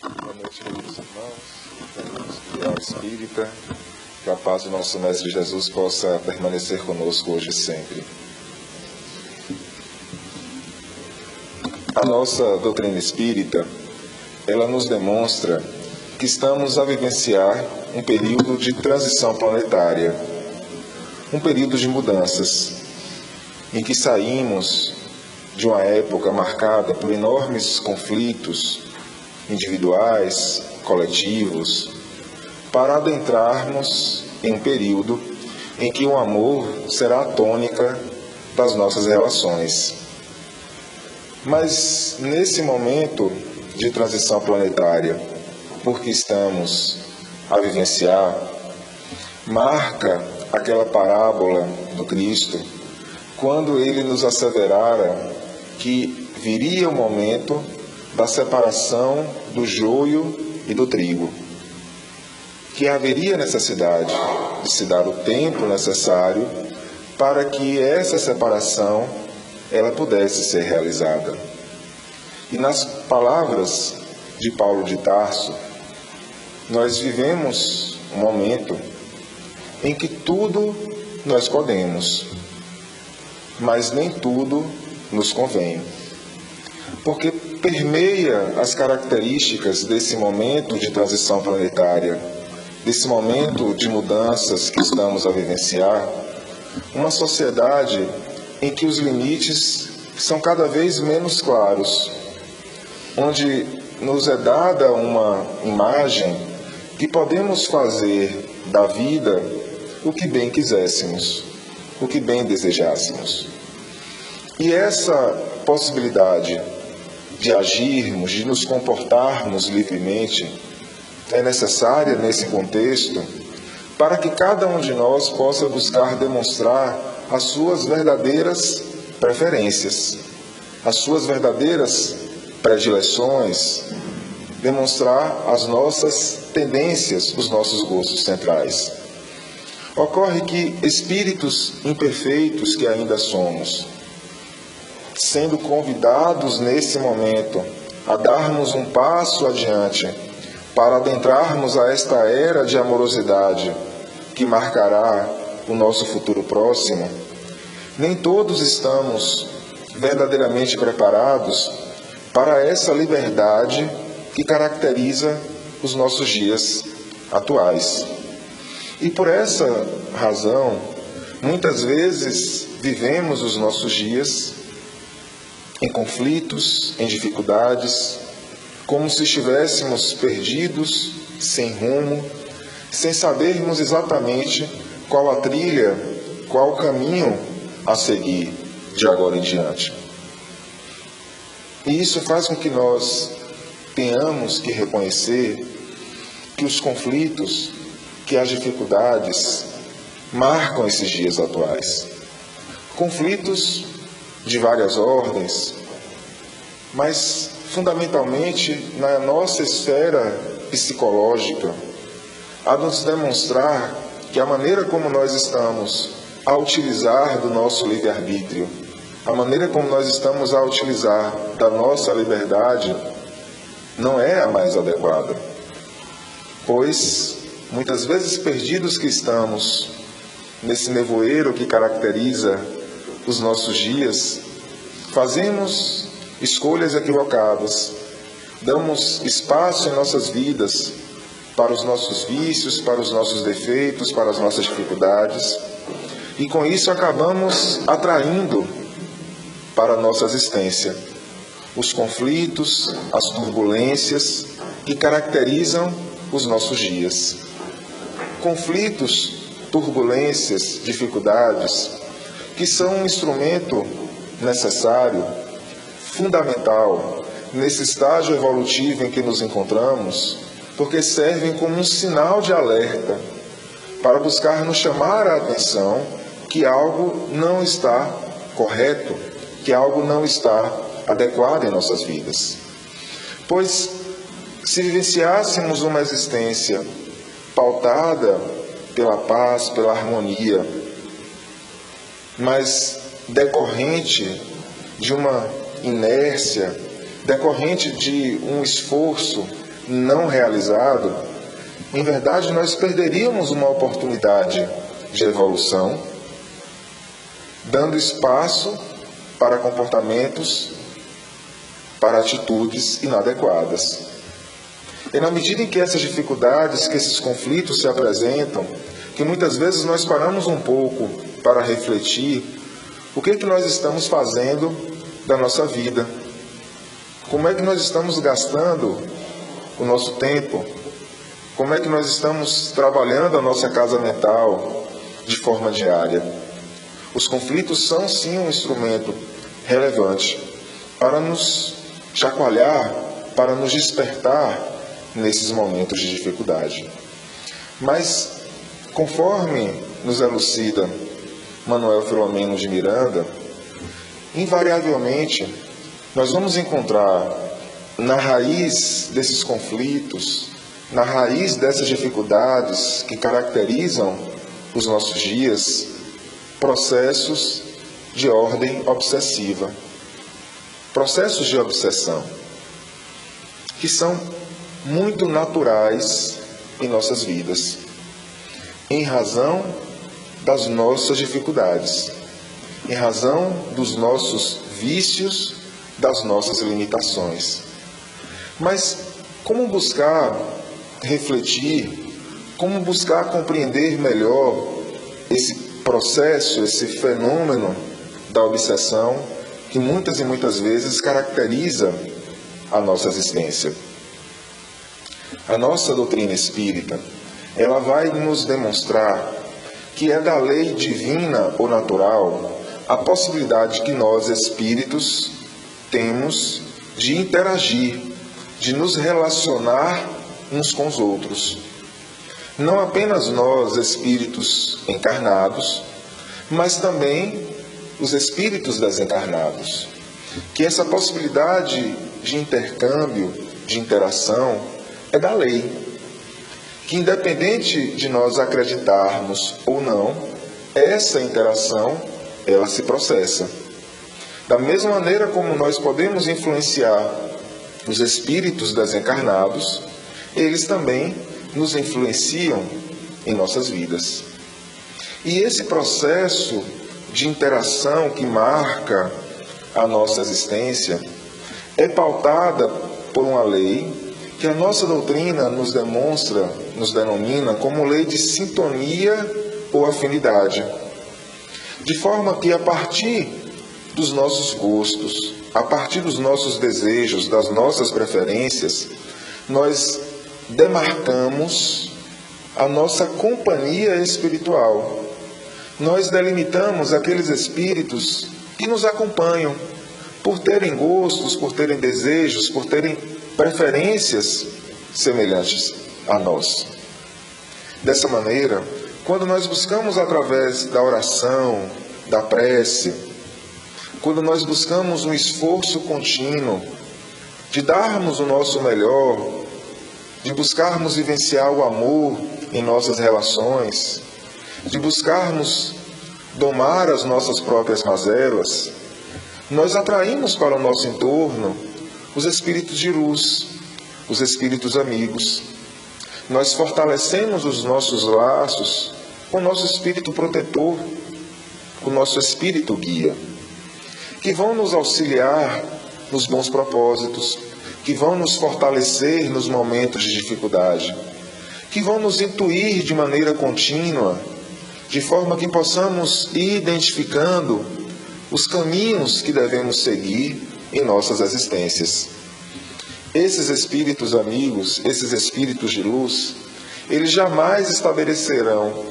Boa noite, queridos irmãos, amigos do Ideal Espírita. Que a paz do nosso Mestre Jesus possa permanecer conosco hoje e sempre. A nossa doutrina espírita, ela nos demonstra que estamos a vivenciar um período de transição planetária, um período de mudanças, em que saímos de uma época marcada por enormes conflitos individuais, coletivos, para adentrarmos em um período em que o amor será a tônica das nossas relações. Mas nesse momento de transição planetária, porque estamos a vivenciar, marca aquela parábola do Cristo, quando ele nos asseverara que viria o momento da separação do joio e do trigo, que haveria necessidade de se dar o tempo necessário para que essa separação ela pudesse ser realizada. E nas palavras de Paulo de Tarso, nós vivemos um momento em que tudo nós podemos, mas nem tudo nos convém, porque permeia as características desse momento de transição planetária, desse momento de mudanças que estamos a vivenciar, uma sociedade em que os limites são cada vez menos claros, onde nos é dada uma imagem que podemos fazer da vida o que bem quiséssemos, o que bem desejássemos. E essa possibilidade de agirmos, de nos comportarmos livremente, é necessária nesse contexto para que cada um de nós possa buscar demonstrar as suas verdadeiras preferências, as suas verdadeiras predileções, demonstrar as nossas tendências, os nossos gostos centrais. Ocorre que espíritos imperfeitos que ainda somos, sendo convidados nesse momento a darmos um passo adiante para adentrarmos a esta era de amorosidade que marcará o nosso futuro próximo, nem todos estamos verdadeiramente preparados para essa liberdade que caracteriza os nossos dias atuais. E por essa razão, muitas vezes vivemos os nossos dias em conflitos, em dificuldades, como se estivéssemos perdidos, sem rumo, sem sabermos exatamente qual a trilha, qual o caminho a seguir de agora em diante. E isso faz com que nós tenhamos que reconhecer que os conflitos, que as dificuldades marcam esses dias atuais. Conflitos de várias ordens, mas fundamentalmente na nossa esfera psicológica, a nos demonstrar que a maneira como nós estamos a utilizar do nosso livre-arbítrio, a maneira como nós estamos a utilizar da nossa liberdade, não é a mais adequada. Pois, muitas vezes perdidos que estamos nesse nevoeiro que caracteriza os nossos dias, fazemos escolhas equivocadas, damos espaço em nossas vidas para os nossos vícios, para os nossos defeitos, para as nossas dificuldades, e com isso acabamos atraindo para a nossa existência os conflitos, as turbulências que caracterizam os nossos dias. Conflitos, turbulências, dificuldades, que são um instrumento necessário, fundamental, nesse estágio evolutivo em que nos encontramos, porque servem como um sinal de alerta para buscar nos chamar a atenção que algo não está correto, que algo não está adequado em nossas vidas. Pois, se vivenciássemos uma existência pautada pela paz, pela harmonia, mas decorrente de uma inércia, decorrente de um esforço não realizado, em verdade nós perderíamos uma oportunidade de evolução, dando espaço para comportamentos, para atitudes inadequadas. E na medida em que essas dificuldades, que esses conflitos se apresentam, que muitas vezes nós paramos um pouco para refletir o que é que nós estamos fazendo da nossa vida, como é que nós estamos gastando o nosso tempo, como é que nós estamos trabalhando a nossa casa mental de forma diária. Os conflitos são sim um instrumento relevante para nos chacoalhar, para nos despertar nesses momentos de dificuldade. Mas, conforme nos elucida Manuel Filomeno de Miranda, invariavelmente nós vamos encontrar na raiz desses conflitos, na raiz dessas dificuldades que caracterizam os nossos dias, processos de ordem obsessiva, processos de obsessão, que são muito naturais em nossas vidas, em razão das nossas dificuldades, em razão dos nossos vícios, das nossas limitações. Mas como buscar refletir, como buscar compreender melhor esse processo, esse fenômeno da obsessão que muitas e muitas vezes caracteriza a nossa existência? A nossa doutrina espírita, ela vai nos demonstrar que é da lei divina ou natural a possibilidade que nós, espíritos, temos de interagir, de nos relacionar uns com os outros. Não apenas nós, espíritos encarnados, mas também os espíritos desencarnados. Que essa possibilidade de intercâmbio, de interação, é da lei. Que independente de nós acreditarmos ou não, essa interação, ela se processa. Da mesma maneira como nós podemos influenciar os espíritos desencarnados, eles também nos influenciam em nossas vidas. E esse processo de interação que marca a nossa existência é pautada por uma lei que a nossa doutrina nos demonstra, nos denomina como lei de sintonia ou afinidade. De forma que a partir dos nossos gostos, a partir dos nossos desejos, das nossas preferências, nós demarcamos a nossa companhia espiritual. Nós delimitamos aqueles espíritos que nos acompanham, por terem gostos, por terem desejos, por terem preferências semelhantes a nós. Dessa maneira, quando nós buscamos através da oração, da prece, quando nós buscamos um esforço contínuo de darmos o nosso melhor, de buscarmos vivenciar o amor em nossas relações, de buscarmos domar as nossas próprias mazelas, nós atraímos para o nosso entorno os espíritos de luz, os espíritos amigos. Nós fortalecemos os nossos laços com o nosso espírito protetor, com o nosso espírito guia, que vão nos auxiliar nos bons propósitos, que vão nos fortalecer nos momentos de dificuldade, que vão nos intuir de maneira contínua, de forma que possamos ir identificando os caminhos que devemos seguir em nossas existências. Esses espíritos amigos, esses espíritos de luz, eles jamais estabelecerão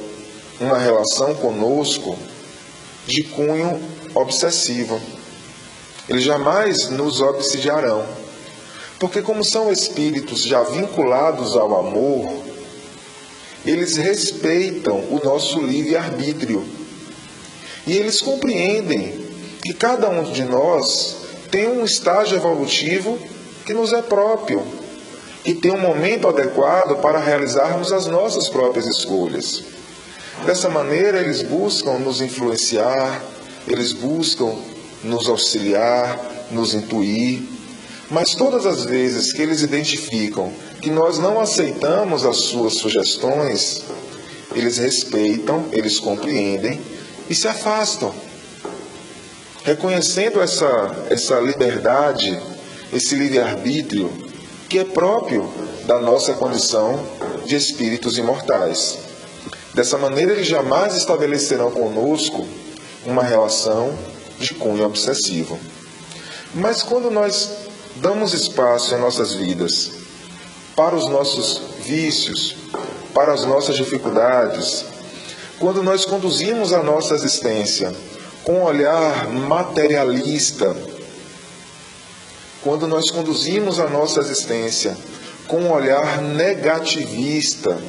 uma relação conosco de cunho obsessivo. Eles jamais nos obsidiarão, porque como são espíritos já vinculados ao amor, eles respeitam o nosso livre-arbítrio. E eles compreendem que cada um de nós tem um estágio evolutivo que nos é próprio, e tem um momento adequado para realizarmos as nossas próprias escolhas. Dessa maneira, eles buscam nos influenciar, eles buscam nos auxiliar, nos intuir, mas todas as vezes que eles identificam que nós não aceitamos as suas sugestões, eles respeitam, eles compreendem e se afastam, reconhecendo essa liberdade, esse livre-arbítrio que é próprio da nossa condição de espíritos imortais. Dessa maneira, eles jamais estabelecerão conosco uma relação de cunho obsessivo. Mas quando nós damos espaço em nossas vidas para os nossos vícios, para as nossas dificuldades, quando nós conduzimos a nossa existência com um olhar materialista, quando nós conduzimos a nossa existência com um olhar negativista,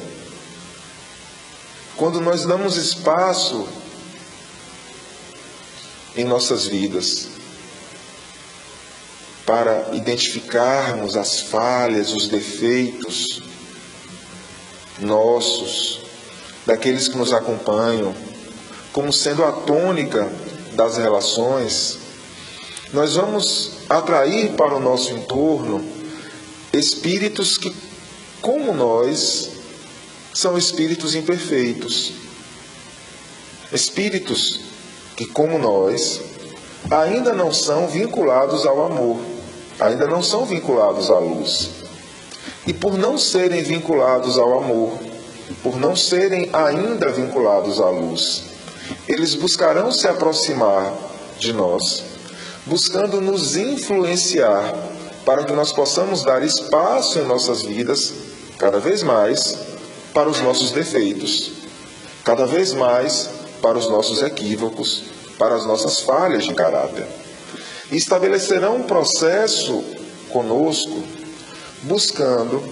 quando nós damos espaço em nossas vidas para identificarmos as falhas, os defeitos nossos, daqueles que nos acompanham, como sendo a tônica das relações, nós vamos atrair para o nosso entorno espíritos que, como nós, são espíritos imperfeitos. Espíritos que, como nós, ainda não são vinculados ao amor, ainda não são vinculados à luz. E por não serem vinculados ao amor, por não serem ainda vinculados à luz, eles buscarão se aproximar de nós, buscando nos influenciar para que nós possamos dar espaço em nossas vidas, cada vez mais, para os nossos defeitos, cada vez mais para os nossos equívocos, para as nossas falhas de caráter. E estabelecerão um processo conosco, buscando,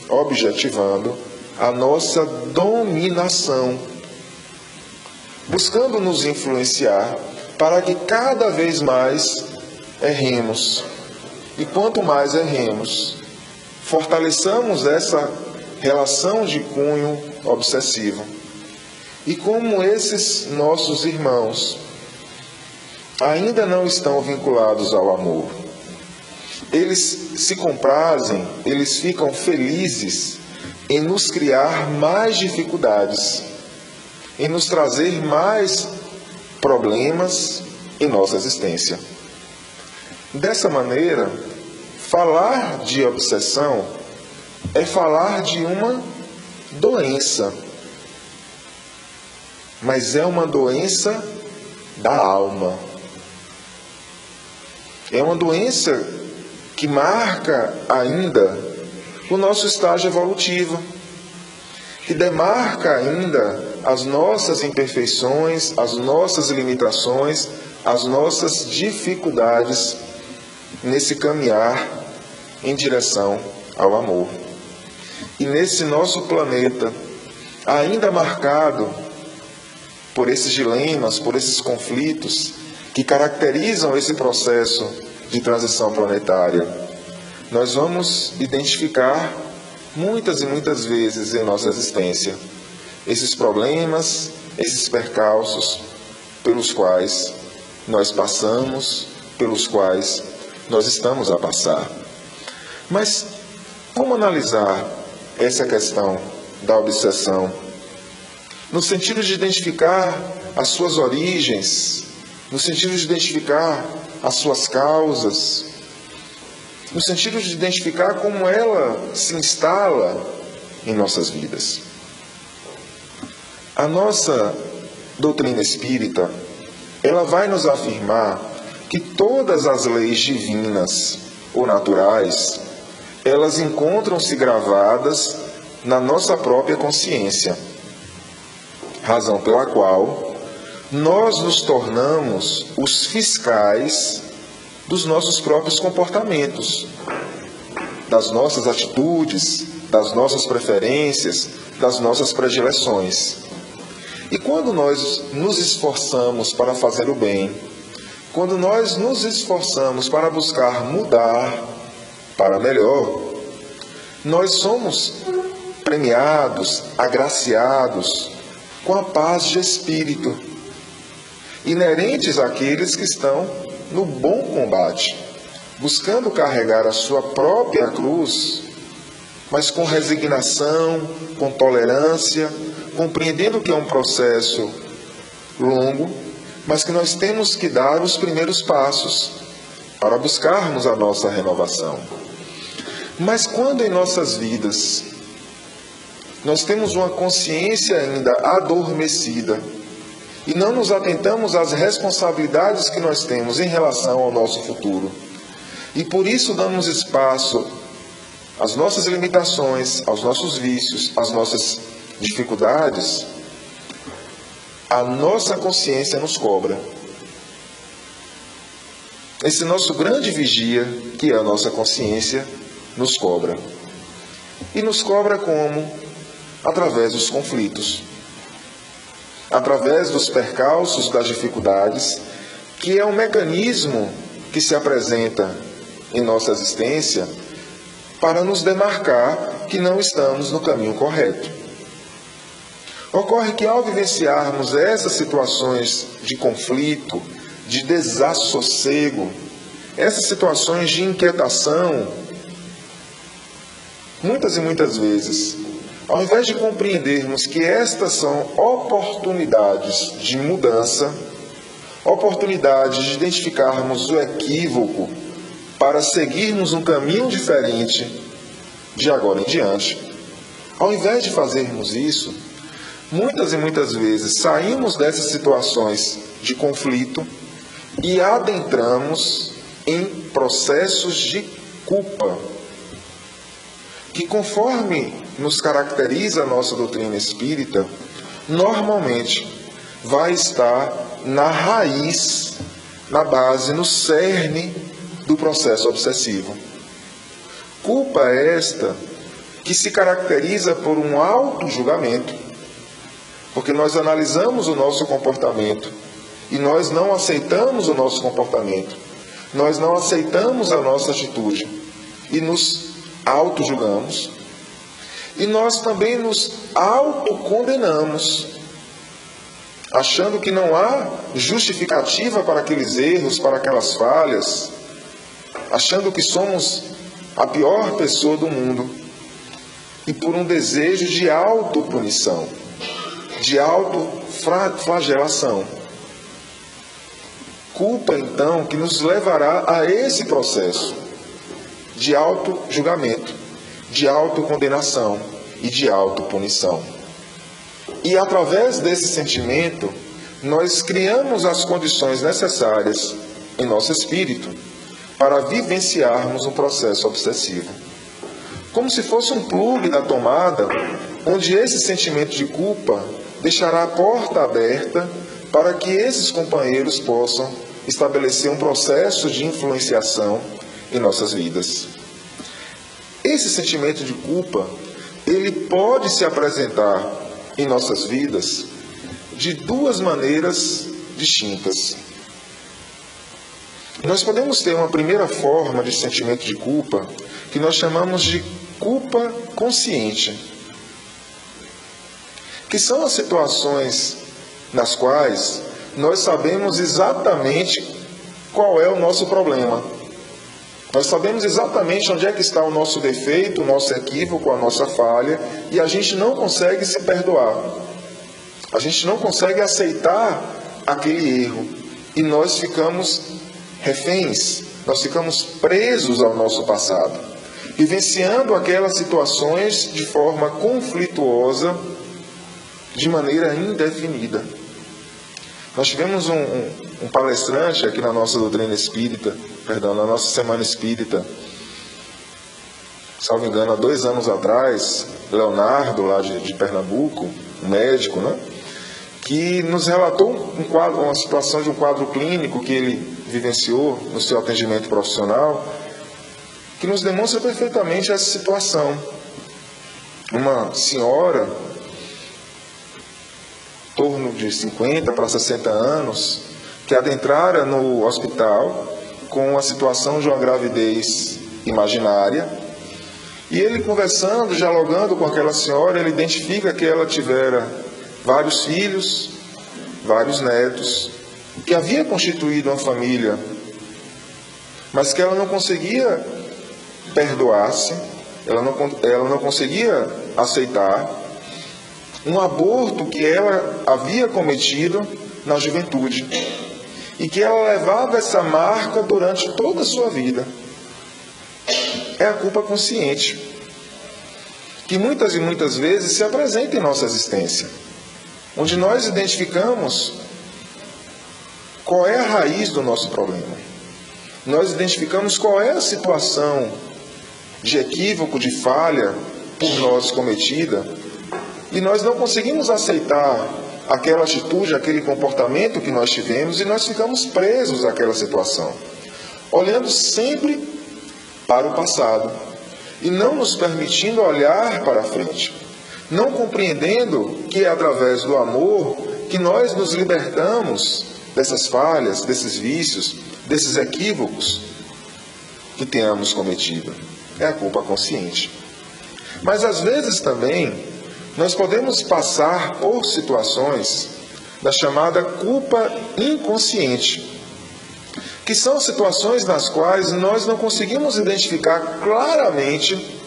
objetivando a nossa dominação, buscando nos influenciar para que cada vez mais erremos. E quanto mais erremos, fortaleçamos essa relação de cunho obsessivo. E como esses nossos irmãos ainda não estão vinculados ao amor, eles se comprazem, eles ficam felizes em nos criar mais dificuldades, em nos trazer mais problemas em nossa existência. Dessa maneira, falar de obsessão é falar de uma doença, mas é uma doença da alma. É uma doença que marca ainda o nosso estágio evolutivo, que demarca ainda as nossas imperfeições, as nossas limitações, as nossas dificuldades nesse caminhar em direção ao amor. E nesse nosso planeta, ainda marcado por esses dilemas, por esses conflitos que caracterizam esse processo de transição planetária, nós vamos identificar muitas e muitas vezes em nossa existência esses problemas, esses percalços pelos quais nós passamos, pelos quais nós estamos a passar. Mas como analisar essa questão da obsessão? No sentido de identificar as suas origens, no sentido de identificar as suas causas, no sentido de identificar como ela se instala em nossas vidas. A nossa doutrina espírita, ela vai nos afirmar que todas as leis divinas ou naturais, elas encontram-se gravadas na nossa própria consciência, razão pela qual nós nos tornamos os fiscais dos nossos próprios comportamentos, das nossas atitudes, das nossas preferências, das nossas predileções. E quando nós nos esforçamos para fazer o bem, quando nós nos esforçamos para buscar mudar para melhor, nós somos premiados, agraciados com a paz de espírito, inerentes àqueles que estão no bom combate, buscando carregar a sua própria cruz mas com resignação, com tolerância, compreendendo que é um processo longo, mas que nós temos que dar os primeiros passos para buscarmos a nossa renovação. Mas quando em nossas vidas nós temos uma consciência ainda adormecida e não nos atentamos às responsabilidades que nós temos em relação ao nosso futuro, e por isso damos espaço às nossas limitações, aos nossos vícios, às nossas dificuldades, a nossa consciência nos cobra. Esse nosso grande vigia, que é a nossa consciência, nos cobra. E nos cobra como? Através dos conflitos. Através dos percalços, das dificuldades, que é um mecanismo que se apresenta em nossa existência para nos demarcar que não estamos no caminho correto. Ocorre que ao vivenciarmos essas situações de conflito, de desassossego, essas situações de inquietação, muitas e muitas vezes, ao invés de compreendermos que estas são oportunidades de mudança, oportunidades de identificarmos o equívoco para seguirmos um caminho diferente de agora em diante, ao invés de fazermos isso, muitas e muitas vezes saímos dessas situações de conflito e adentramos em processos de culpa, que conforme nos caracteriza a nossa doutrina espírita, normalmente vai estar na raiz, na base, no cerne do processo obsessivo. Culpa esta que se caracteriza por um auto-julgamento, porque nós analisamos o nosso comportamento e nós não aceitamos o nosso comportamento, nós não aceitamos a nossa atitude e nos auto-julgamos, e nós também nos autocondenamos, achando que não há justificativa para aqueles erros, para aquelas falhas, achando que somos a pior pessoa do mundo, e por um desejo de autopunição, de autoflagelação. Culpa, então, que nos levará a esse processo de auto-julgamento, de autocondenação e de autopunição. E através desse sentimento, nós criamos as condições necessárias em nosso espírito para vivenciarmos um processo obsessivo. Como se fosse um plugue da tomada, onde esse sentimento de culpa deixará a porta aberta para que esses companheiros possam estabelecer um processo de influenciação em nossas vidas. Esse sentimento de culpa, ele pode se apresentar em nossas vidas de duas maneiras distintas. Nós podemos ter uma primeira forma de sentimento de culpa, que nós chamamos de culpa consciente, que são as situações nas quais nós sabemos exatamente qual é o nosso problema. Nós sabemos exatamente onde é que está o nosso defeito, o nosso equívoco, a nossa falha, e a gente não consegue se perdoar. A gente não consegue aceitar aquele erro. E nós ficamos reféns, nós ficamos presos ao nosso passado, vivenciando aquelas situações de forma conflituosa, de maneira indefinida. Nós tivemos um palestrante aqui na nossa doutrina espírita, na nossa semana espírita, salvo engano, há 2 anos atrás, Leonardo, lá de Pernambuco, um médico, né, que nos relatou uma situação de um quadro clínico que ele vivenciou no seu atendimento profissional, que nos demonstra perfeitamente essa situação. Uma senhora, em torno de 50 para 60 anos, que adentrara no hospital com a situação de uma gravidez imaginária, e ele conversando, dialogando com aquela senhora, ele identifica que ela tivera vários filhos, vários netos, que havia constituído uma família, mas que ela não conseguia perdoar-se ela não conseguia aceitar um aborto que ela havia cometido na juventude e que ela levava essa marca durante toda a sua vida. É a culpa consciente, que muitas e muitas vezes se apresenta em nossa existência, onde nós identificamos qual é a raiz do nosso problema. Nós identificamos qual é a situação de equívoco, de falha por nós cometida, e nós não conseguimos aceitar aquela atitude, aquele comportamento que nós tivemos, e nós ficamos presos àquela situação, olhando sempre para o passado e não nos permitindo olhar para a frente, não compreendendo que é através do amor que nós nos libertamos dessas falhas, desses vícios, desses equívocos que tenhamos cometido. É a culpa consciente. Mas às vezes também nós podemos passar por situações da chamada culpa inconsciente, que são situações nas quais nós não conseguimos identificar claramente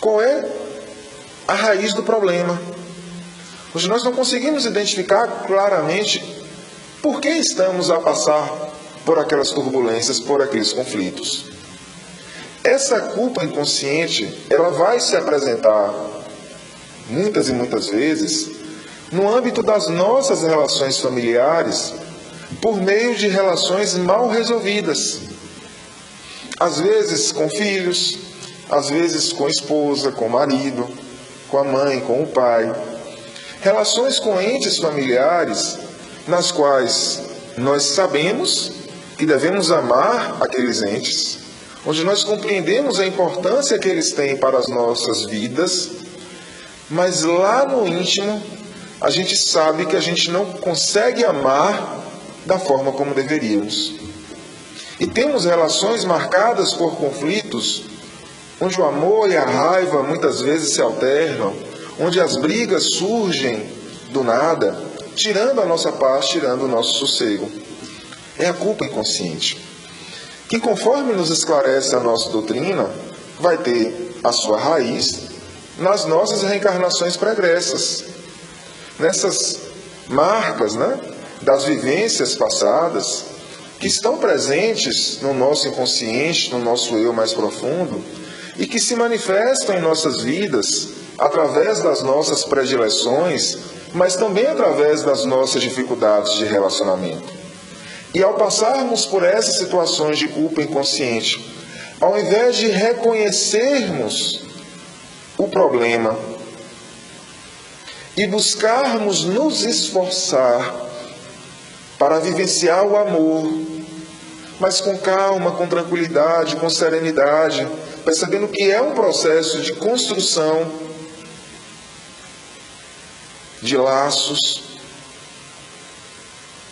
qual é a raiz do problema. Hoje nós não conseguimos identificar claramente por que estamos a passar por aquelas turbulências, por aqueles conflitos. Essa culpa inconsciente, ela vai se apresentar muitas e muitas vezes no âmbito das nossas relações familiares, por meio de relações mal resolvidas. Às vezes com filhos, às vezes com a esposa, com o marido, com a mãe, com o pai. Relações com entes familiares nas quais nós sabemos que devemos amar aqueles entes, onde nós compreendemos a importância que eles têm para as nossas vidas, mas lá no íntimo a gente sabe que a gente não consegue amar da forma como deveríamos. E temos relações marcadas por conflitos, onde o amor e a raiva muitas vezes se alternam, onde as brigas surgem do nada, tirando a nossa paz, tirando o nosso sossego. É a culpa inconsciente, que conforme nos esclarece a nossa doutrina, vai ter a sua raiz nas nossas reencarnações pregressas, nessas marcas, das vivências passadas, que estão presentes no nosso inconsciente, no nosso eu mais profundo, e que se manifestam em nossas vidas através das nossas predileções, mas também através das nossas dificuldades de relacionamento. E ao passarmos por essas situações de culpa inconsciente, ao invés de reconhecermos o problema e buscarmos nos esforçar para vivenciar o amor, mas com calma, com tranquilidade, com serenidade, percebendo que é um processo de construção de laços,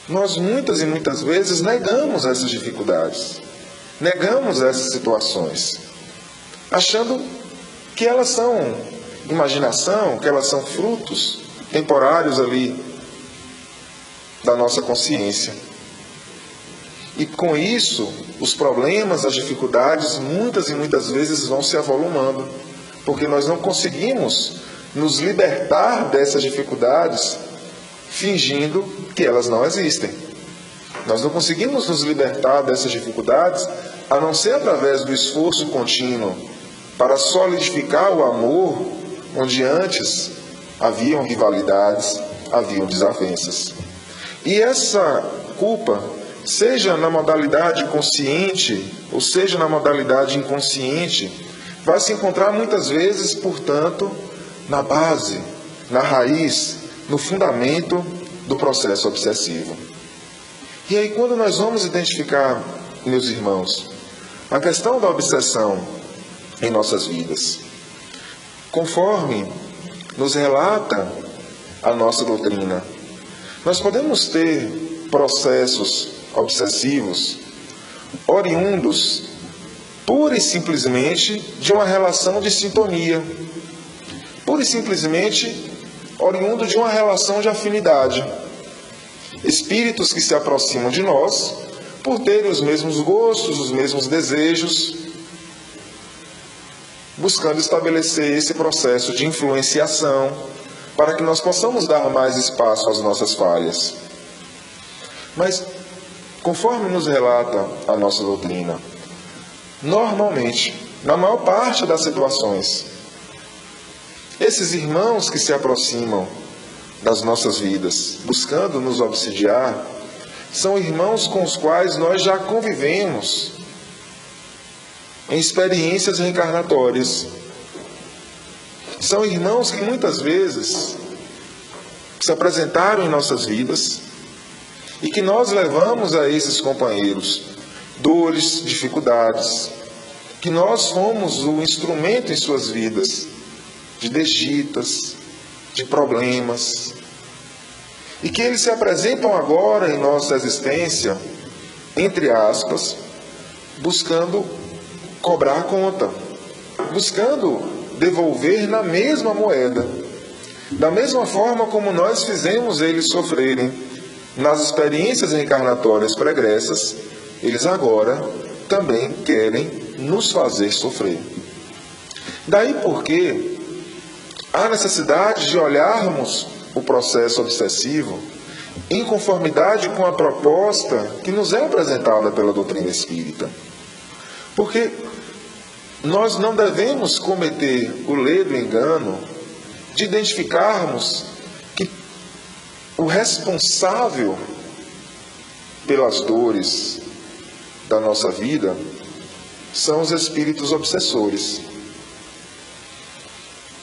nós muitas e muitas vezes negamos essas dificuldades, negamos essas situações, achando que elas são imaginação, que elas são frutos temporários ali da nossa consciência. E com isso, os problemas, as dificuldades, muitas e muitas vezes vão se avolumando, porque nós não conseguimos nos libertar dessas dificuldades fingindo que elas não existem. Nós não conseguimos nos libertar dessas dificuldades a não ser através do esforço contínuo para solidificar o amor, onde antes haviam rivalidades, haviam desavenças. E essa culpa, seja na modalidade consciente, ou seja na modalidade inconsciente, vai se encontrar muitas vezes, portanto, na base, na raiz, no fundamento do processo obsessivo. E aí, quando nós vamos identificar, meus irmãos, a questão da obsessão em nossas vidas, conforme nos relata a nossa doutrina, nós podemos ter processos obsessivos oriundos pura e simplesmente de uma relação de sintonia, pura e simplesmente oriundo de uma relação de afinidade. Espíritos que se aproximam de nós por terem os mesmos gostos, os mesmos desejos, buscando estabelecer esse processo de influenciação para que nós possamos dar mais espaço às nossas falhas. Mas, conforme nos relata a nossa doutrina, normalmente, na maior parte das situações, esses irmãos que se aproximam das nossas vidas, buscando nos obsidiar, são irmãos com os quais nós já convivemos em experiências reencarnatórias. São irmãos que muitas vezes se apresentaram em nossas vidas e que nós levamos a esses companheiros dores, dificuldades, que nós fomos o instrumento em suas vidas de desditas, de problemas, e que eles se apresentam agora em nossa existência, entre aspas, buscando cobrar conta, buscando devolver na mesma moeda, da mesma forma como nós fizemos eles sofrerem nas experiências reencarnatórias pregressas, eles agora também querem nos fazer sofrer. Daí porque há necessidade de olharmos o processo obsessivo em conformidade com a proposta que nos é apresentada pela doutrina espírita. Porque nós não devemos cometer o ledo engano de identificarmos que o responsável pelas dores da nossa vida são os espíritos obsessores.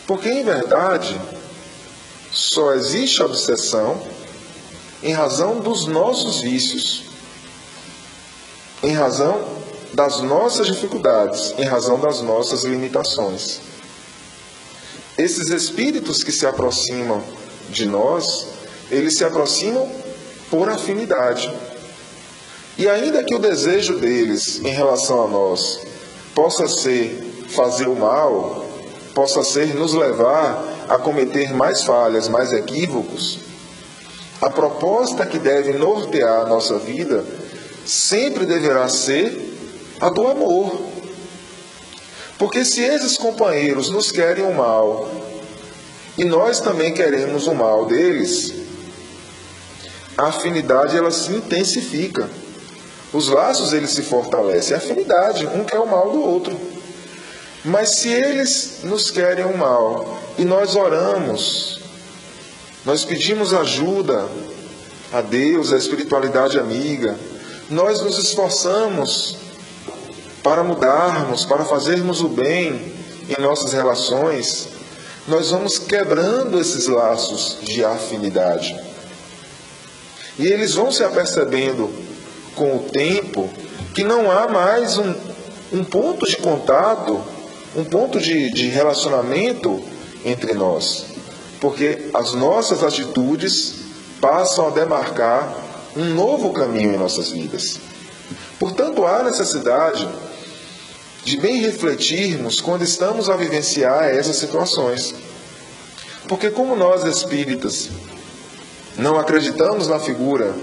Porque, em verdade, só existe obsessão em razão dos nossos vícios, em razão das nossas dificuldades, em razão das nossas limitações. Esses espíritos que se aproximam de nós, eles se aproximam por afinidade. E ainda que o desejo deles em relação a nós possa ser fazer o mal, possa ser nos levar a cometer mais falhas, mais equívocos, a proposta que deve nortear a nossa vida sempre deverá ser a do amor. Porque se esses companheiros nos querem o mal e nós também queremos o mal deles, a afinidade ela se intensifica. Os laços eles se fortalecem. A afinidade, um quer o mal do outro. Mas se eles nos querem o mal e nós oramos, nós pedimos ajuda a Deus, a espiritualidade amiga, nós nos esforçamos para mudarmos, para fazermos o bem em nossas relações, nós vamos quebrando esses laços de afinidade. E eles vão se apercebendo com o tempo que não há mais um ponto de contato, um ponto de relacionamento entre nós, porque as nossas atitudes passam a demarcar um novo caminho em nossas vidas. Portanto, há necessidade de bem refletirmos quando estamos a vivenciar essas situações. Porque como nós espíritas não acreditamos na figura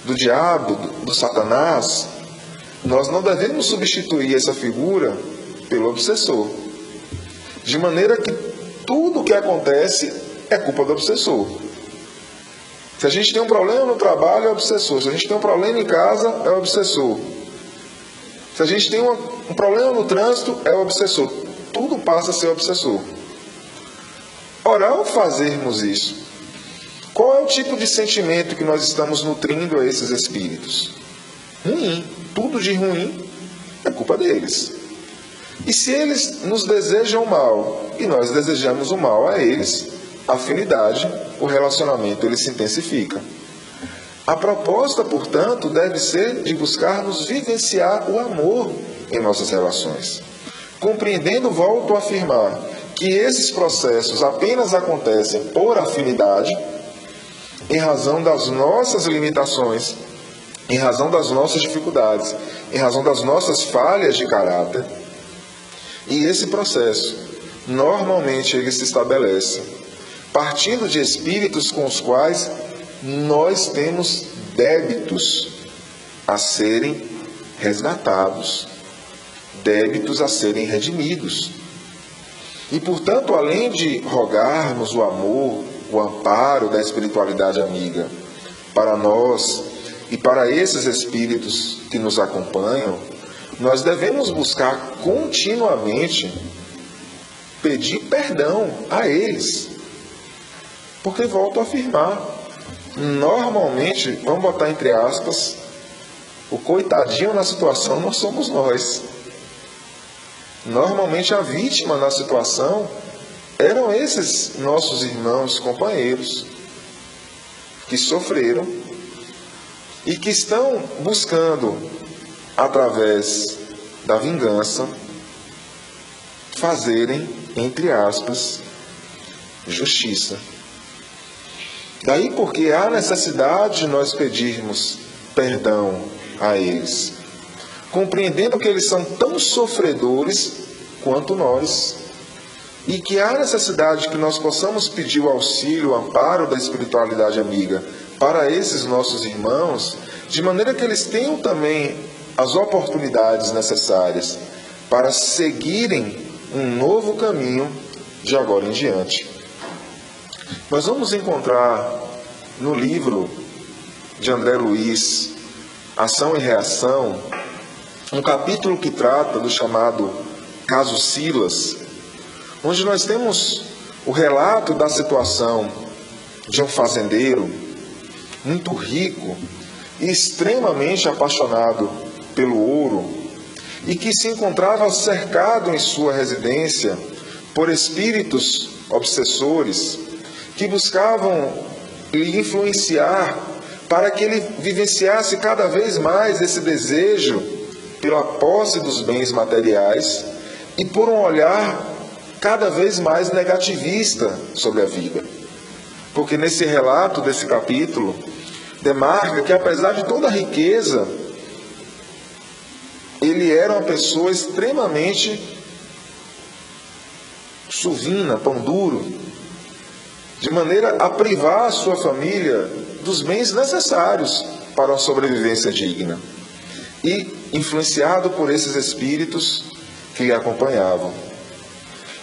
do diabo, do Satanás, nós não devemos substituir essa figura pelo obsessor. De maneira que tudo o que acontece é culpa do obsessor. Se a gente tem um problema no trabalho, é obsessor. Se a gente tem um problema em casa, é obsessor. Se a gente tem um problema no trânsito, é obsessor. Tudo passa a ser obsessor. Ora, ao fazermos isso, qual é o tipo de sentimento que nós estamos nutrindo a esses espíritos? Ruim. Tudo de ruim é culpa deles. E se eles nos desejam mal e nós desejamos o mal a eles, a afinidade, o relacionamento, ele se intensifica. A proposta, portanto, deve ser de buscarmos vivenciar o amor em nossas relações. Compreendendo, volto a afirmar, que esses processos apenas acontecem por afinidade, em razão das nossas limitações, em razão das nossas dificuldades, em razão das nossas falhas de caráter. E esse processo, normalmente, ele se estabelece partindo de espíritos com os quais nós temos débitos a serem resgatados, débitos a serem redimidos. E, portanto, além de rogarmos o amor, o amparo da espiritualidade amiga para nós e para esses espíritos que nos acompanham, nós devemos buscar continuamente pedir perdão a eles. Porque, volto a afirmar, normalmente, vamos botar entre aspas, o coitadinho na situação não somos nós. Normalmente a vítima na situação eram esses nossos irmãos, companheiros, que sofreram e que estão buscando, através da vingança, fazerem, entre aspas, justiça. Daí porque há necessidade de nós pedirmos perdão a eles, compreendendo que eles são tão sofredores quanto nós, e que há necessidade que nós possamos pedir o auxílio, o amparo da espiritualidade amiga para esses nossos irmãos, de maneira que eles tenham também as oportunidades necessárias para seguirem um novo caminho de agora em diante. Nós vamos encontrar no livro de André Luiz, Ação e Reação, um capítulo que trata do chamado caso Silas, onde nós temos o relato da situação de um fazendeiro muito rico e extremamente apaixonado pelo ouro, e que se encontrava cercado em sua residência por espíritos obsessores que buscavam lhe influenciar para que ele vivenciasse cada vez mais esse desejo pela posse dos bens materiais e por um olhar cada vez mais negativista sobre a vida. Porque nesse relato desse capítulo, demarca que apesar de toda a riqueza, ele era uma pessoa extremamente suvina, pão duro, de maneira a privar a sua família dos bens necessários para uma sobrevivência digna. E influenciado por esses espíritos que lhe acompanhavam.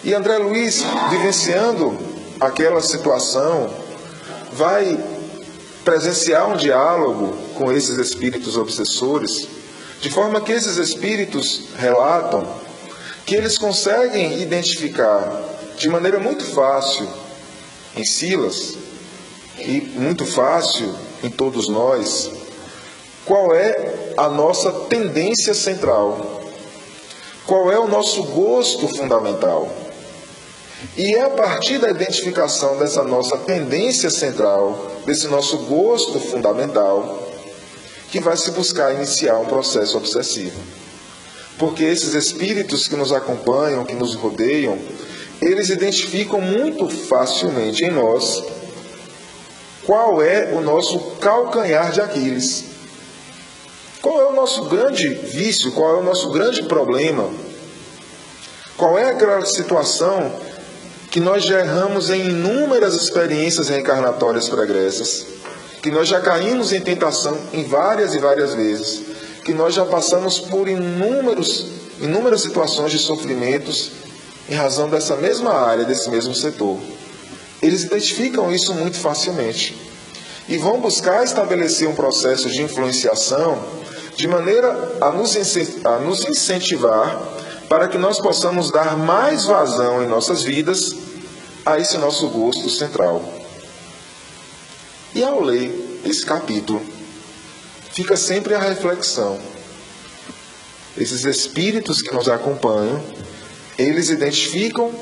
E André Luiz, vivenciando aquela situação, vai presenciar um diálogo com esses espíritos obsessores, de forma que esses espíritos relatam que eles conseguem identificar de maneira muito fácil em Silas e muito fácil em todos nós qual é a nossa tendência central, qual é o nosso gosto fundamental. E é a partir da identificação dessa nossa tendência central, desse nosso gosto fundamental, que vai se buscar iniciar um processo obsessivo. Porque esses espíritos que nos acompanham, que nos rodeiam, eles identificam muito facilmente em nós qual é o nosso calcanhar de Aquiles. Qual é o nosso grande vício, qual é o nosso grande problema? Qual é aquela situação que nós já erramos em inúmeras experiências reencarnatórias pregressas, que nós já caímos em tentação em várias e várias vezes, que nós já passamos por inúmeras situações de sofrimentos em razão dessa mesma área, desse mesmo setor. Eles identificam isso muito facilmente e vão buscar estabelecer um processo de influenciação de maneira a nos incentivar para que nós possamos dar mais vazão em nossas vidas a esse nosso gosto central. E ao ler esse capítulo, fica sempre a reflexão. Esses espíritos que nos acompanham, eles identificam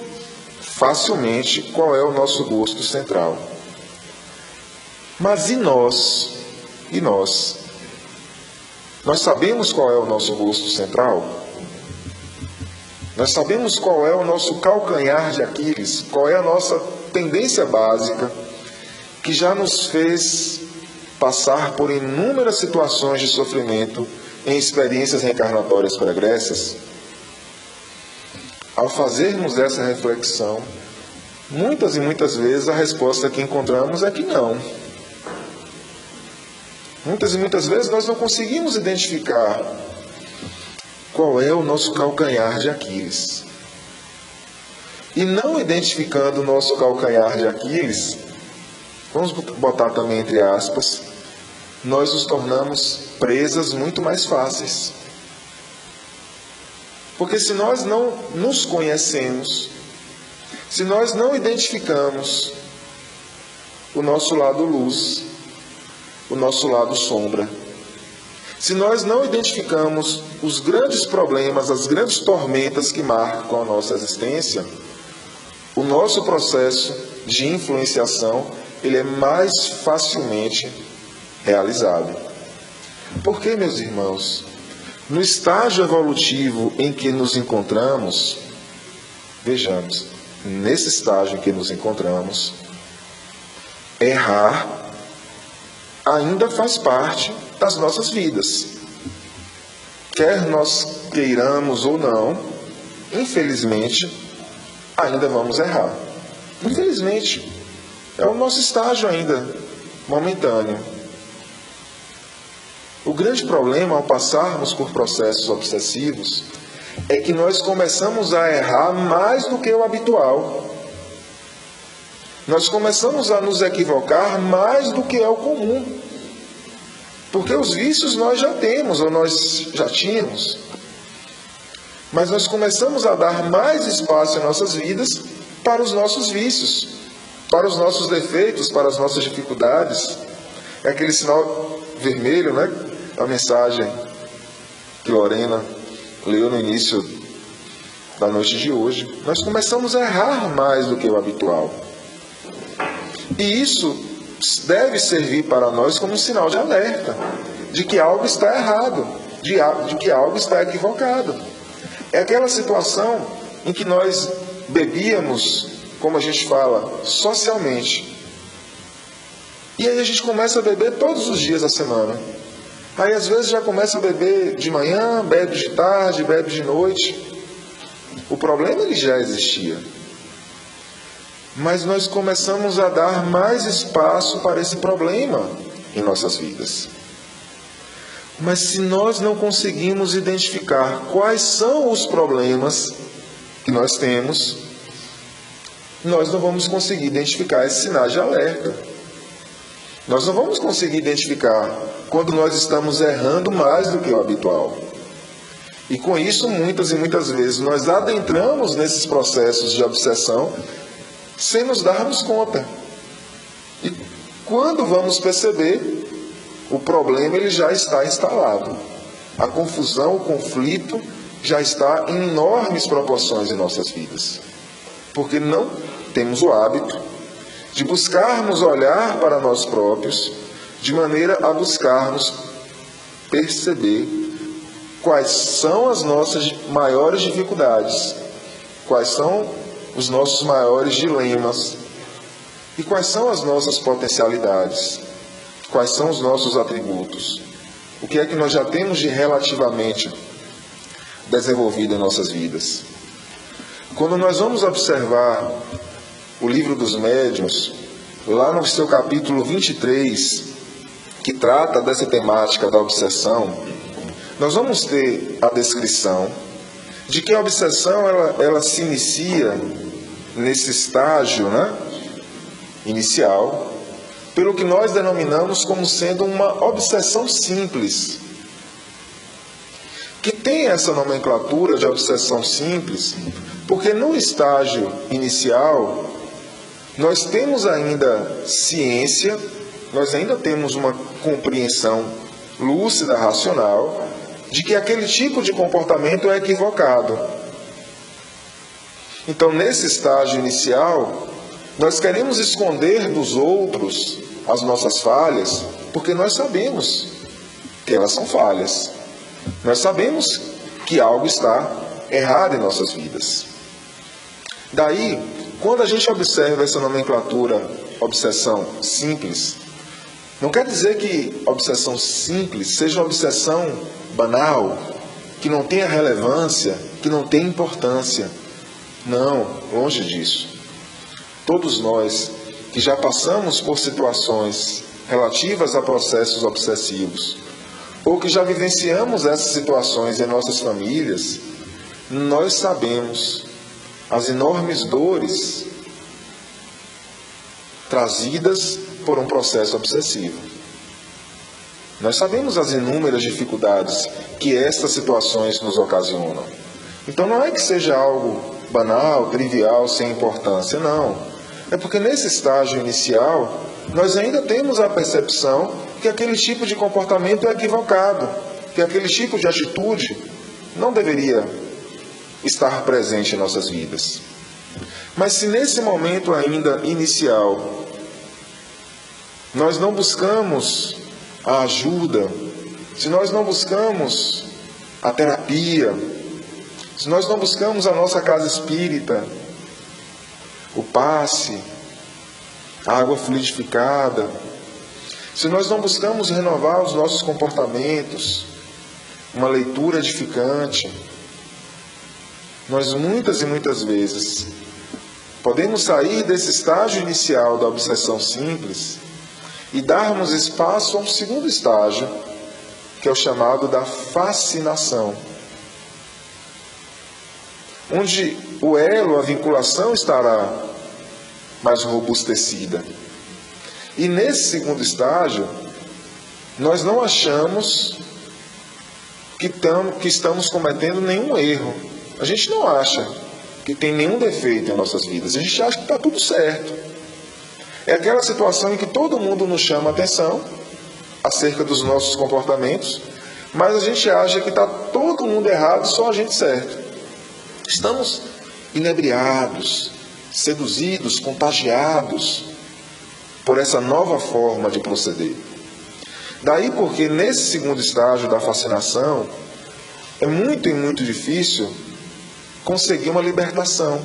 facilmente qual é o nosso gosto central. Mas e nós? E nós? Nós sabemos qual é o nosso gosto central? Nós sabemos qual é o nosso calcanhar de Aquiles? Qual é a nossa tendência básica que já nos fez passar por inúmeras situações de sofrimento em experiências reencarnatórias pregressas? Ao fazermos essa reflexão, muitas e muitas vezes a resposta que encontramos é que não. Muitas e muitas vezes nós não conseguimos identificar qual é o nosso calcanhar de Aquiles. e não identificando o nosso calcanhar de Aquiles, vamos botar também entre aspas, nós nos tornamos presas muito mais fáceis. Porque se nós não nos conhecemos, se nós não identificamos o nosso lado luz, o nosso lado sombra, se nós não identificamos os grandes problemas, as grandes tormentas que marcam a nossa existência, o nosso processo de influenciação, ele é mais facilmente realizado. Por que, meus irmãos? No estágio evolutivo em que nos encontramos, vejamos, nesse estágio em que nos encontramos, errar ainda faz parte das nossas vidas. Quer nós queiramos ou não, infelizmente, ainda vamos errar. Infelizmente, é o nosso estágio ainda momentâneo. O grande problema ao passarmos por processos obsessivos é que nós começamos a errar mais do que o habitual. Nós começamos a nos equivocar mais do que é o comum. Porque os vícios nós já temos, ou nós já tínhamos. Mas nós começamos a dar mais espaço em nossas vidas para os nossos vícios, para os nossos defeitos, para as nossas dificuldades. É aquele sinal vermelho, né? A mensagem que Lorena leu no início da noite de hoje. Nós começamos a errar mais do que o habitual. E isso deve servir para nós como um sinal de alerta, de que algo está errado, de que algo está equivocado. É aquela situação em que nós bebíamos, como a gente fala, socialmente. E aí a gente começa a beber todos os dias da semana. Aí às vezes já começa a beber de manhã, bebe de tarde, bebe de noite. O problema ele já existia. Mas nós começamos a dar mais espaço para esse problema em nossas vidas. Mas se nós não conseguimos identificar quais são os problemas que nós temos, nós não vamos conseguir identificar esses sinais de alerta. Nós não vamos conseguir identificar quando nós estamos errando mais do que o habitual. E com isso, muitas e muitas vezes, nós adentramos nesses processos de obsessão sem nos darmos conta. E quando vamos perceber, o problema ele já está instalado. A confusão, o conflito já está em enormes proporções em nossas vidas. Porque não temos o hábito de buscarmos olhar para nós próprios, de maneira a buscarmos perceber quais são as nossas maiores dificuldades, quais são os nossos maiores dilemas e quais são as nossas potencialidades, quais são os nossos atributos, o que é que nós já temos de relativamente desenvolvido em nossas vidas. Quando nós vamos observar o livro dos médiuns, lá no seu capítulo 23, que trata dessa temática da obsessão, nós vamos ter a descrição de que a obsessão ela se inicia nesse estágio, né, inicial, pelo que nós denominamos como sendo uma obsessão simples. Que tem essa nomenclatura de obsessão simples, porque no estágio inicial, nós temos ainda ciência, nós ainda temos uma compreensão lúcida, racional, de que aquele tipo de comportamento é equivocado. Então, nesse estágio inicial, nós queremos esconder dos outros as nossas falhas, porque nós sabemos que elas são falhas. Nós sabemos que algo está errado em nossas vidas. Daí, quando a gente observa essa nomenclatura obsessão simples, não quer dizer que a obsessão simples seja uma obsessão banal, que não tenha relevância, que não tenha importância. Não, longe disso. Todos nós que já passamos por situações relativas a processos obsessivos, ou que já vivenciamos essas situações em nossas famílias, nós sabemos as enormes dores trazidas por um processo obsessivo. Nós sabemos as inúmeras dificuldades que estas situações nos ocasionam. Então não é que seja algo banal, trivial, sem importância, não. É porque nesse estágio inicial, nós ainda temos a percepção que aquele tipo de comportamento é equivocado, que aquele tipo de atitude não deveria estar presente em nossas vidas. Mas se nesse momento ainda inicial, nós não buscamos a ajuda, se nós não buscamos a terapia, se nós não buscamos a nossa casa espírita, o passe, a água fluidificada, se nós não buscamos renovar os nossos comportamentos, uma leitura edificante, nós muitas e muitas vezes podemos sair desse estágio inicial da obsessão simples e darmos espaço a um segundo estágio, que é o chamado da fascinação, onde o elo, a vinculação estará mais robustecida. E nesse segundo estágio, nós não achamos que estamos cometendo nenhum erro. A gente não acha que tem nenhum defeito em nossas vidas. A gente acha que está tudo certo. É aquela situação em que todo mundo nos chama a atenção acerca dos nossos comportamentos, mas a gente acha que está todo mundo errado, só a gente certo. Estamos inebriados, seduzidos, contagiados por essa nova forma de proceder. Daí porque nesse segundo estágio da fascinação é muito e muito difícil conseguir uma libertação.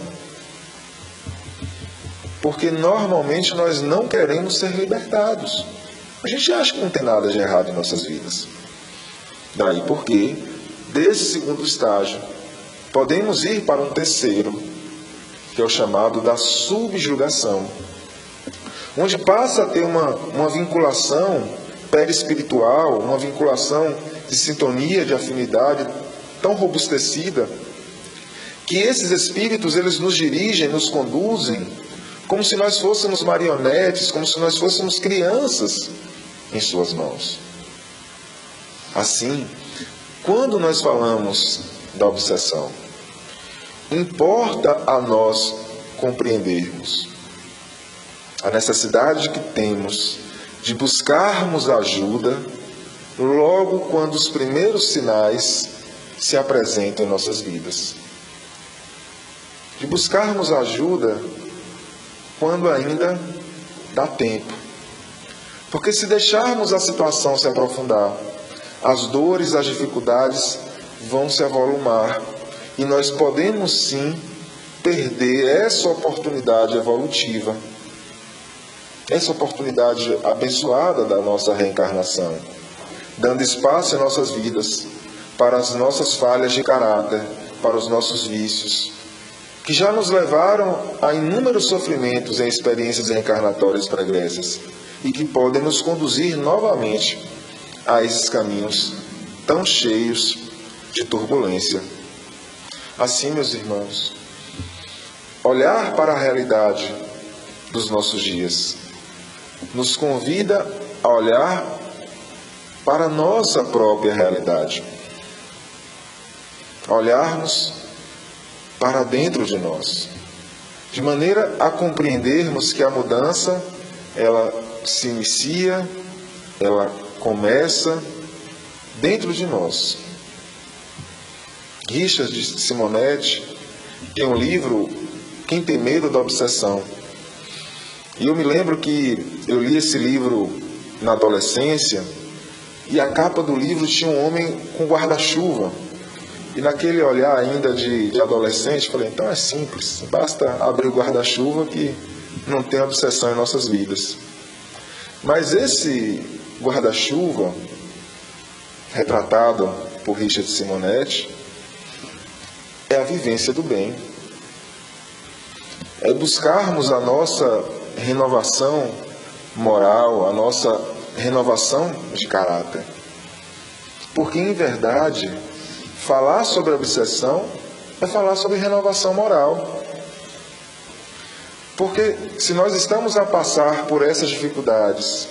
Porque normalmente nós não queremos ser libertados. A gente acha que não tem nada de errado em nossas vidas. Daí porque, desse segundo estágio, podemos ir para um terceiro, que é o chamado da subjugação, onde passa a ter uma vinculação perispiritual, uma vinculação de sintonia, de afinidade tão robustecida, que esses espíritos eles nos dirigem, nos conduzem, como se nós fôssemos marionetes, como se nós fôssemos crianças em suas mãos. Assim, quando nós falamos da obsessão, importa a nós compreendermos a necessidade que temos de buscarmos ajuda logo quando os primeiros sinais se apresentam em nossas vidas. De buscarmos ajuda quando ainda dá tempo. Porque se deixarmos a situação se aprofundar, as dores, as dificuldades vão se avolumar e nós podemos sim perder essa oportunidade evolutiva, essa oportunidade abençoada da nossa reencarnação, dando espaço em nossas vidas para as nossas falhas de caráter, para os nossos vícios, que já nos levaram a inúmeros sofrimentos em experiências reencarnatórias pregressas e que podem nos conduzir novamente a esses caminhos tão cheios de turbulência. Assim, meus irmãos, olhar para a realidade dos nossos dias nos convida a olhar para a nossa própria realidade, a olharmos para dentro de nós, de maneira a compreendermos que a mudança, ela se inicia, ela começa dentro de nós. Richard Simonetti tem um livro, Quem Tem Medo da Obsessão. E eu me lembro que eu li esse livro na adolescência e a capa do livro tinha um homem com guarda-chuva. E naquele olhar ainda de adolescente, falei, então é simples, basta abrir o guarda-chuva que não tem obsessão em nossas vidas. Mas esse guarda-chuva, retratado por Richard Simonetti, é a vivência do bem. É buscarmos a nossa renovação moral, a nossa renovação de caráter. Porque, em verdade, falar sobre a obsessão é falar sobre renovação moral. Porque se nós estamos a passar por essas dificuldades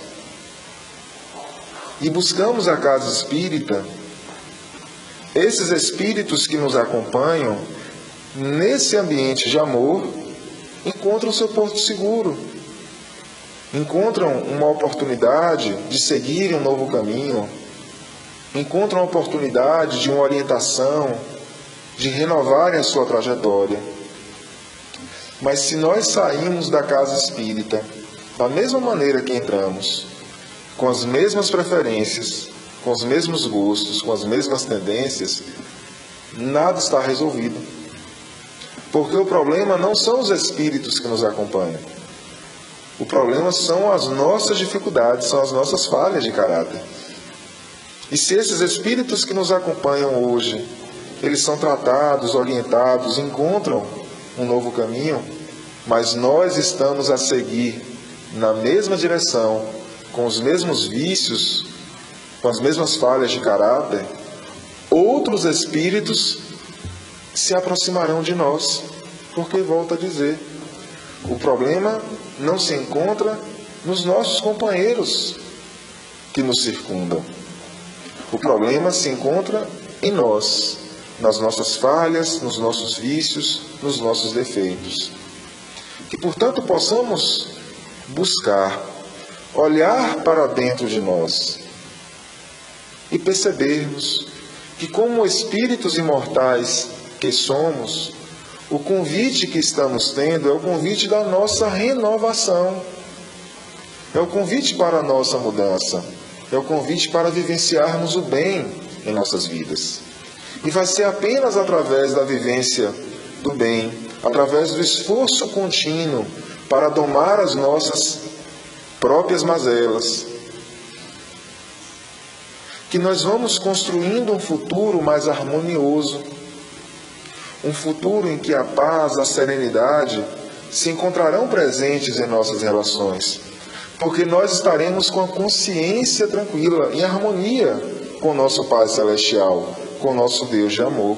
e buscamos a casa espírita, esses espíritos que nos acompanham, nesse ambiente de amor, encontram seu porto seguro, encontram uma oportunidade de seguir um novo caminho, encontram a oportunidade de uma orientação, de renovarem a sua trajetória. Mas se nós saímos da casa espírita da mesma maneira que entramos, com as mesmas preferências, com os mesmos gostos, com as mesmas tendências, nada está resolvido. Porque o problema não são os espíritos que nos acompanham. O problema são as nossas dificuldades, são as nossas falhas de caráter. E se esses espíritos que nos acompanham hoje, eles são tratados, orientados, encontram um novo caminho, mas nós estamos a seguir na mesma direção, com os mesmos vícios, com as mesmas falhas de caráter, outros espíritos se aproximarão de nós, porque, volto a dizer, o problema não se encontra nos nossos companheiros que nos circundam. O problema se encontra em nós, nas nossas falhas, nos nossos vícios, nos nossos defeitos. Que, portanto, possamos buscar, olhar para dentro de nós e percebermos que, como espíritos imortais que somos, o convite que estamos tendo é o convite da nossa renovação, é o convite para a nossa mudança, é o convite para vivenciarmos o bem em nossas vidas. E vai ser apenas através da vivência do bem, através do esforço contínuo para domar as nossas próprias mazelas, que nós vamos construindo um futuro mais harmonioso, um futuro em que a paz, a serenidade se encontrarão presentes em nossas relações, porque nós estaremos com a consciência tranquila, em harmonia com o nosso Pai Celestial, com o nosso Deus de amor.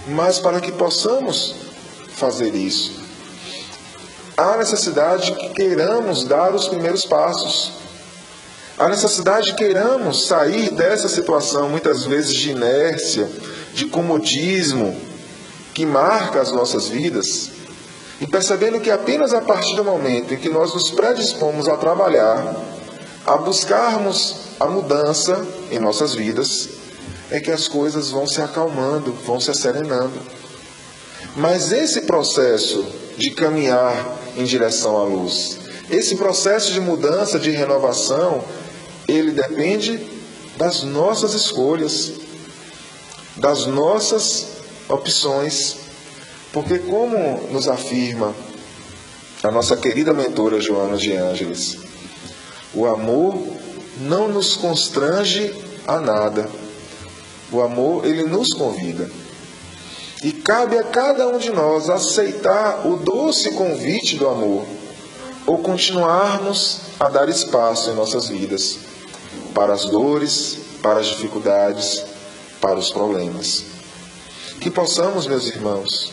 Mas para que possamos fazer isso, há necessidade que queiramos dar os primeiros passos. Há necessidade que queiramos sair dessa situação, muitas vezes de inércia, de comodismo, que marca as nossas vidas, e percebendo que apenas a partir do momento em que nós nos predispomos a trabalhar, a buscarmos a mudança em nossas vidas, é que as coisas vão se acalmando, vão se serenando. Mas esse processo de caminhar em direção à luz, esse processo de mudança, de renovação, ele depende das nossas escolhas, das nossas opções, porque, como nos afirma a nossa querida mentora Joana de Ângeles, o amor não nos constrange a nada. O amor, ele nos convida. E cabe a cada um de nós aceitar o doce convite do amor, ou continuarmos a dar espaço em nossas vidas para as dores, para as dificuldades, para os problemas. Que possamos, meus irmãos,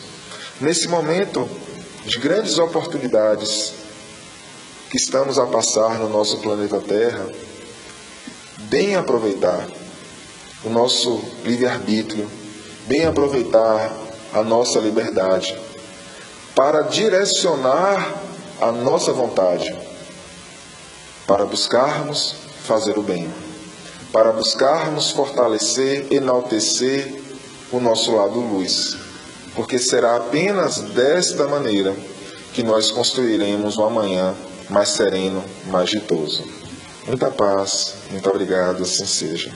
nesse momento de grandes oportunidades que estamos a passar no nosso planeta Terra, bem aproveitar o nosso livre-arbítrio, bem aproveitar a nossa liberdade para direcionar a nossa vontade, para buscarmos fazer o bem, para buscarmos fortalecer, enaltecer o nosso lado luz, porque será apenas desta maneira que nós construiremos um amanhã mais sereno, mais ditoso. Muita paz, muito obrigado, assim seja.